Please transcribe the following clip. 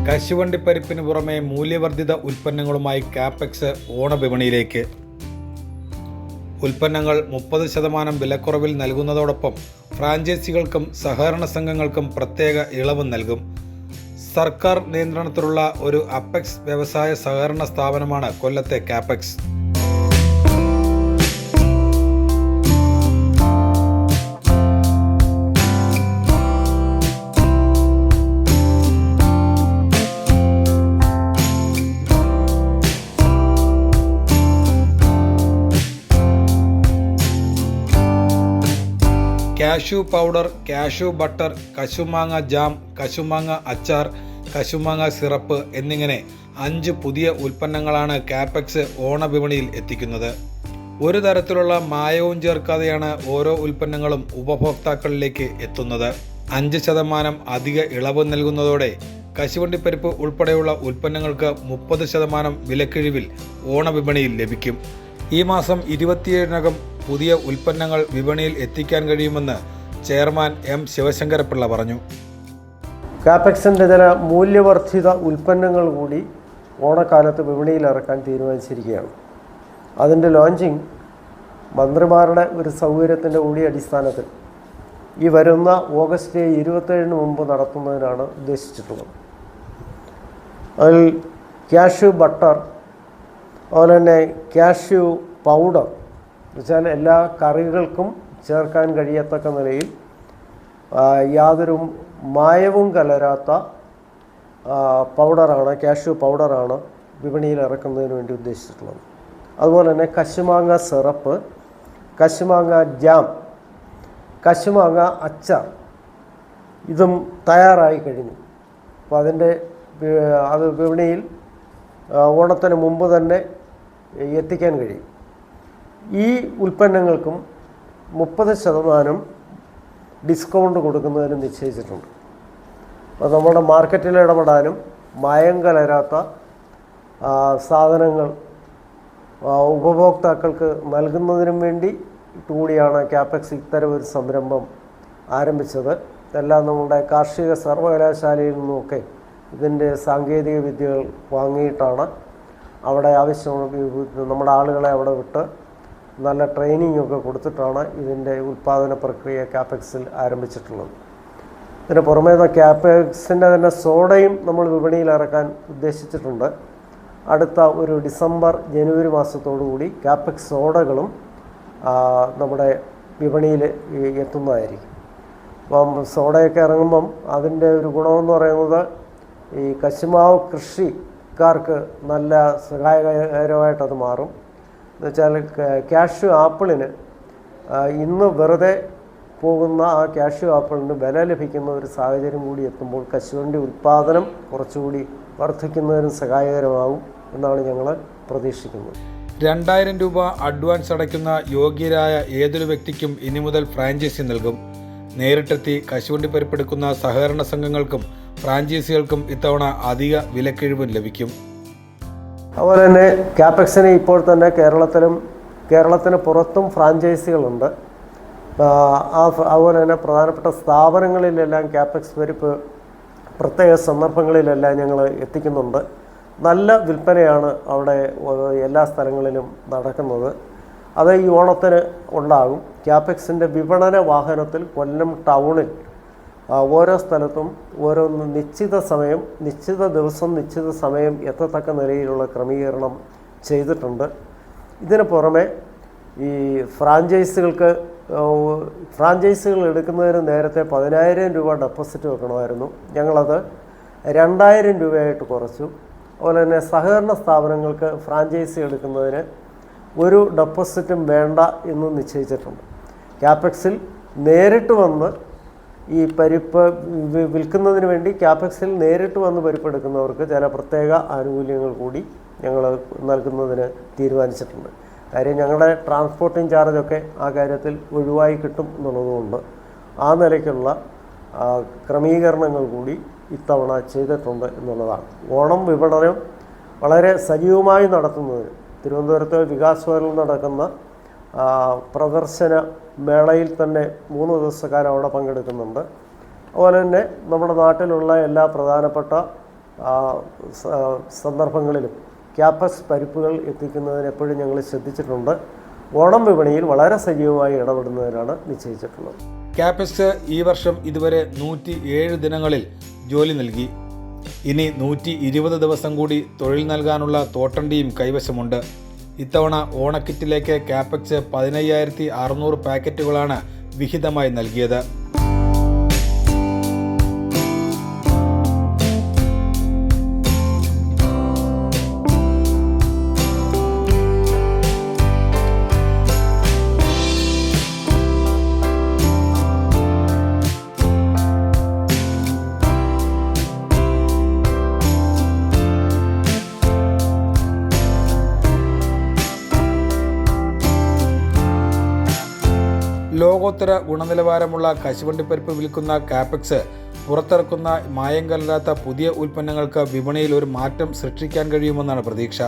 കശുവണ്ടിപ്പരിപ്പിന് പുറമെ മൂല്യവർദ്ധിത ഉൽപ്പന്നങ്ങളുമായി കാപ്പെക്സ് ഓണവിപണിയിലേക്ക്. ഉൽപ്പന്നങ്ങൾ 30% വിലക്കുറവിൽ നൽകുന്നതോടൊപ്പം ഫ്രാഞ്ചൈസികൾക്കും സഹകരണ സംഘങ്ങൾക്കും പ്രത്യേക ഇളവ് നൽകും. സർക്കാർ നിയന്ത്രണത്തിലുള്ള ഒരു അപ്പെക്സ് വ്യവസായ സഹകരണ സ്ഥാപനമാണ് കൊല്ലത്തെ Capex. Cashew powder, cashew butter, കശുമാങ്ങ ജാം, കശുമാങ്ങ അച്ചാർ, കശുമാങ്ങ സിറപ്പ് എന്നിങ്ങനെ 5 പുതിയ ഉൽപ്പന്നങ്ങളാണ് കാപ്പെക്സ് ഓണവിപണിയിൽ എത്തിക്കുന്നത്. ഒരു തരത്തിലുള്ള മായവും ചേർക്കാതെയാണ് ഓരോ ഉൽപ്പന്നങ്ങളും ഉപഭോക്താക്കളിലേക്ക് എത്തുന്നത്. 5% അധിക ഇളവ് നൽകുന്നതോടെ കശുവണ്ടിപ്പരിപ്പ് ഉൾപ്പെടെയുള്ള ഉൽപ്പന്നങ്ങൾക്ക് 30% വിലക്കിഴിവിൽ ഓണവിപണിയിൽ ലഭിക്കും. ഈ മാസം 27-നകം പുതിയ ഉൽപ്പന്നങ്ങൾ വിപണിയിൽ എത്തിക്കാൻ കഴിയുമെന്ന് ചെയർമാൻ എം ശിവശങ്കരപ്പിള്ള പറഞ്ഞു. കാപ്പെക്സിൻ്റെ ചില മൂല്യവർദ്ധിത ഉൽപ്പന്നങ്ങൾ കൂടി ഓണക്കാലത്ത് വിപണിയിൽ ഇറക്കാൻ തീരുമാനിച്ചിരിക്കുകയാണ്. അതിൻ്റെ ലോഞ്ചിങ് മന്ത്രിമാരുടെ ഒരു സൗകര്യത്തിൻ്റെ കൂടി അടിസ്ഥാനത്തിൽ ഈ വരുന്ന ഓഗസ്റ്റ് 27 മുമ്പ് നടത്തുന്നതിനാണ് ഉദ്ദേശിച്ചിട്ടുള്ളത്. അതിൽ കാഷ്യൂ ബട്ടർ, അതുപോലെ തന്നെ കാഷ്യൂ പൗഡർ എന്നുവെച്ചാൽ എല്ലാ കറികൾക്കും ചേർക്കാൻ കഴിയത്തക്ക നിലയിൽ യാതൊരു മായവും കലരാത്ത പൗഡറാണ്, കാഷ്യൂ പൗഡറാണ് വിപണിയിൽ ഇറക്കുന്നതിന് വേണ്ടി ഉദ്ദേശിച്ചിട്ടുള്ളത്. അതുപോലെ തന്നെ കശുമാങ്ങ സിറപ്പ്, കശുമാങ്ങ ജാം, കശുമാങ്ങ അച്ചാർ ഇതും തയ്യാറായി കഴിഞ്ഞു. അപ്പോൾ അത് വിപണിയിൽ ഓണത്തിന് മുമ്പ് തന്നെ എത്തിക്കാൻ കഴിയും. ഈ ഉൽപ്പന്നങ്ങൾക്കും 30% ഡിസ്കൗണ്ട് കൊടുക്കുന്നതിന് നിശ്ചയിച്ചിട്ടുണ്ട്. അപ്പോൾ നമ്മുടെ മാർക്കറ്റിൽ ഇടപെടാനും മായം കലരാത്ത സാധനങ്ങൾ ഉപഭോക്താക്കൾക്ക് നൽകുന്നതിനും വേണ്ടി കൂടിയാണ് കാപ്പെക്സ് ഇത്തരം ഒരു സംരംഭം ആരംഭിച്ചത്. ഇതെല്ലാം നമ്മുടെ കാർഷിക സർവകലാശാലയിൽ നിന്നുമൊക്കെ ഇതിൻ്റെ സാങ്കേതിക വിദ്യകൾ വാങ്ങിയിട്ടാണ് അവിടെ ആവശ്യമുള്ള നമ്മുടെ ആളുകളെ അവിടെ വിട്ട് നല്ല ട്രെയിനിങ്ങൊക്കെ കൊടുത്തിട്ടാണ് ഇതിൻ്റെ ഉൽപ്പാദന പ്രക്രിയ കാപ്പെക്സിൽ ആരംഭിച്ചിട്ടുള്ളത്. ഇതിന് പുറമേ കാപ്പെക്സിൻ്റെ തന്നെ സോഡയും നമ്മൾ വിപണിയിൽ ഇറക്കാൻ ഉദ്ദേശിച്ചിട്ടുണ്ട്. അടുത്ത ഒരു ഡിസംബർ ജനുവരി മാസത്തോടുകൂടി കാപ്പെക്സ് സോഡകളും നമ്മുടെ വിപണിയിൽ എത്തുന്നതായിരിക്കും. അപ്പം സോഡയൊക്കെ ഇറങ്ങുമ്പം അതിൻ്റെ ഒരു ഗുണമെന്ന് പറയുന്നത് ഈ കശുമാവ് കൃഷിക്കാർക്ക് നല്ല സഹായകരമായിട്ടത് മാറും. എന്നുവെച്ചാൽ കാഷ്യൂ ആപ്പിളിന് ഇന്ന് വെറുതെ പോകുന്ന ആ കാഷ്യൂ ആപ്പിളിന് വില ലഭിക്കുന്ന ഒരു സാഹചര്യം കൂടി എത്തുമ്പോൾ കശുവണ്ടി ഉൽപ്പാദനം കുറച്ചുകൂടി വർദ്ധിക്കുന്നതിനും സഹായകരമാകും എന്നാണ് ഞങ്ങൾ പ്രതീക്ഷിക്കുന്നത്. 2000 രൂപ അഡ്വാൻസ് അടയ്ക്കുന്ന യോഗ്യരായ ഏതൊരു വ്യക്തിക്കും ഇനി മുതൽ ഫ്രാഞ്ചൈസി നൽകും. നേരിട്ടെത്തി കശുവണ്ടിപ്പരിപ്പെടുക്കുന്ന സഹകരണ സംഘങ്ങൾക്കും ഫ്രാഞ്ചൈസികൾക്കും ഇത്തവണ അധിക വിലക്കിഴിവും ലഭിക്കും. അതുപോലെ തന്നെ കാപ്പെക്സിന് ഇപ്പോൾ തന്നെ കേരളത്തിന് പുറത്തും ഫ്രാഞ്ചൈസികളുണ്ട്. അതുപോലെ തന്നെ പ്രധാനപ്പെട്ട സ്ഥാപനങ്ങളിലെല്ലാം കാപ്പെക്സ് പരിപ്പ് പ്രത്യേക സന്ദർഭങ്ങളിലെല്ലാം ഞങ്ങൾ എത്തിക്കുന്നുണ്ട്. നല്ല വിൽപ്പനയാണ് അവിടെ എല്ലാ സ്ഥലങ്ങളിലും നടക്കുന്നത്. അത് ഈ ഓണത്തിന് ഉണ്ടാകും. കാപ്പെക്സിൻ്റെ വിപണന വാഹനത്തിൽ കൊല്ലം ടൗണിൽ ഓരോ സ്ഥലത്തും ഓരോ നിശ്ചിത സമയം, നിശ്ചിത ദിവസം, നിശ്ചിത സമയം എത്തത്തക്ക നിലയിലുള്ള ക്രമീകരണം ചെയ്തിട്ടുണ്ട്. ഇതിന് പുറമെ ഈ ഫ്രാഞ്ചൈസികൾ എടുക്കുന്നതിന് നേരത്തെ 10,000 രൂപ ഡെപ്പോസിറ്റ് വെക്കണമായിരുന്നു. ഞങ്ങളത് 2,000 രൂപയായിട്ട് കുറച്ചു. അതുപോലെ തന്നെ സഹകരണ സ്ഥാപനങ്ങൾക്ക് ഫ്രാഞ്ചൈസി എടുക്കുന്നതിന് ഒരു ഡെപ്പോസിറ്റും വേണ്ട എന്ന് നിശ്ചയിച്ചിട്ടുണ്ട്. കാപ്പെക്സിൽ നേരിട്ട് വന്ന് ഈ പരിപ്പ് വിൽക്കുന്നതിന് വേണ്ടി കാപ്പെക്സിൽ നേരിട്ട് വന്ന് പരിപ്പെടുക്കുന്നവർക്ക് ചില പ്രത്യേക ആനുകൂല്യങ്ങൾ കൂടി ഞങ്ങൾ നൽകുന്നതിന് തീരുമാനിച്ചിട്ടുണ്ട്. കാര്യം ഞങ്ങളുടെ ട്രാൻസ്പോർട്ടിംഗ് ചാർജൊക്കെ ആ കാര്യത്തിൽ ഒഴിവായി കിട്ടും എന്നുള്ളതുകൊണ്ട് ആ നിലയ്ക്കുള്ള ക്രമീകരണങ്ങൾ കൂടി ഇത്തവണ ചെയ്തിട്ടുണ്ട് എന്നുള്ളതാണ്. ഓണം വിപണനം വളരെ സജീവമായി നടത്തുന്നതിന് തിരുവനന്തപുരത്ത് വികാസ് ഭവനിൽ നടക്കുന്ന പ്രദർശന മേളയിൽ തന്നെ 3 ദിവസക്കാർ അവിടെ പങ്കെടുക്കുന്നുണ്ട്. അതുപോലെ തന്നെ നമ്മുടെ നാട്ടിലുള്ള എല്ലാ പ്രധാനപ്പെട്ട സന്ദർഭങ്ങളിലും ക്യാപെക്സ് പരിപ്പുകൾ എത്തിക്കുന്നതിന് എപ്പോഴും ഞങ്ങൾ ശ്രദ്ധിച്ചിട്ടുണ്ട്. ഓണം വിപണിയിൽ വളരെ സജീവമായി ഇടപെടുന്നതിനാണ് നിശ്ചയിച്ചിട്ടുള്ളത്. ക്യാപെക്സ് ഈ വർഷം ഇതുവരെ 107 ദിനങ്ങളിൽ ജോലി നൽകി. ഇനി 120 ദിവസം കൂടി തൊഴിൽ നൽകാനുള്ള തോട്ടണ്ടിയും കൈവശമുണ്ട്. ഇത്തവണ ഓണക്കിറ്റിലേക്ക് ക്യാപെക്സ് 15,600 പാക്കറ്റുകളാണ് വിഹിതമായി നൽകിയത്. ലോകോത്തര ഗുണനിലവാരമുള്ള കശുവണ്ടിപ്പരിപ്പ് വിൽക്കുന്ന ക്യാപെക്സ് പുറത്തിറക്കുന്ന മായം കലരാത്ത പുതിയ ഉൽപ്പന്നങ്ങൾക്ക് വിപണിയിൽ ഒരു മാറ്റം സൃഷ്ടിക്കാൻ കഴിയുമെന്നാണ് പ്രതീക്ഷ.